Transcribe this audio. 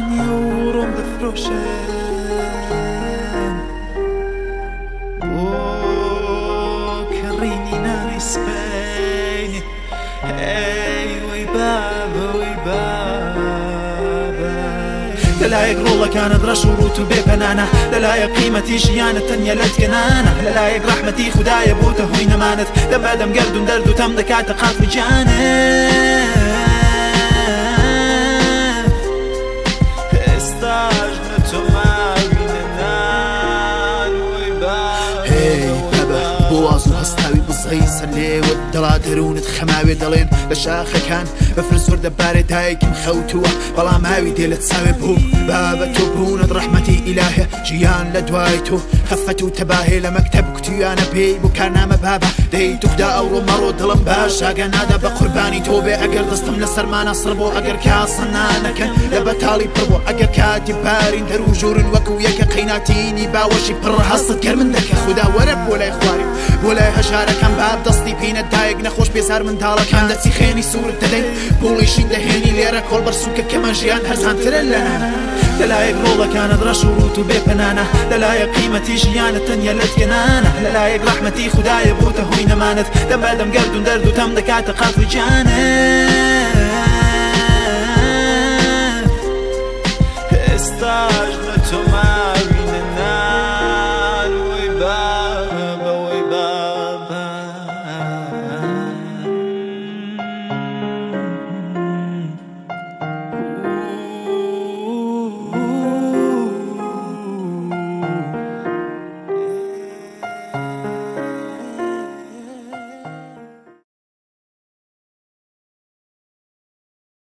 تەنیا و ڕۆم دەفرۆشێن بۆ کڕینی ناوی سبەی ئەی وەی بابە وەی بابە لەلایەک ڕۆڵەکانت ڕەش و ڕوت و بێپەنانە لەلایەک قیمەتی ژیانت تەنیا لەتکەنانە لەلایەک ڕەحمەتی خودایە بۆتە هۆی نەمانت دەبەدەم گەردون دەرد و تەم دەکاتە قاتڵی جانت ئێستاش نەتۆ ماوینەدان وەی بابە بۆ واز و هەستاوی بزغی سەر لێوە دەڵا دەروونت خەماوێ دەڵێن لە شاخەکان بەفر زۆر دەبارێ دایکم خەوتووە بەڵام هاوی دێ لە چاوێ بوو بابە تۆ بوونت ڕەحمەتی ئیلاهێ ژیان لە دوای تۆ خەفەت و تەباهێ لە مەکتەب کوتیانە پێی بۆ کارنامە بابە دەی توخدا ئەوڕۆ مەڕۆ دڵم باش ئاگە نادا بە قوربانی تۆ بێ ئەگەر دەستم لە سەرمانە سڕ بۆ ئەگەر کاسە نانەکەن لە بەتاڵی پڕ بۆ ئەگەر کاتی بارین دەر و ژوورن وەکو یەکە قەیناتینی باوەشی پڕ هەستت گەرمن دەکە خوددا وەرە بۆ لای خواریم بۆ لای هەژارەکەم باب دەستی پینە دایک نەخۆش بێزار منداڵەکان دەچی خێنی سوورت دەدەین پوڵیشی دەهێنی لێرە کۆڵبەر سووکە کەمە ژیان هەرزانترە لەنانە لەلایەک ڕۆڵەکانت ڕەش و ڕوت و بێپەنانە لەلایەک قیمەتی ژیانت تەنیا لەتکەنانە لەلایەک ڕەحمەتی خودایە بۆتە هۆی نەمانت دەبەدەم گەردون دەرد و تەم دەکاتە قاتڵی جانت ئێستاش نەتۆ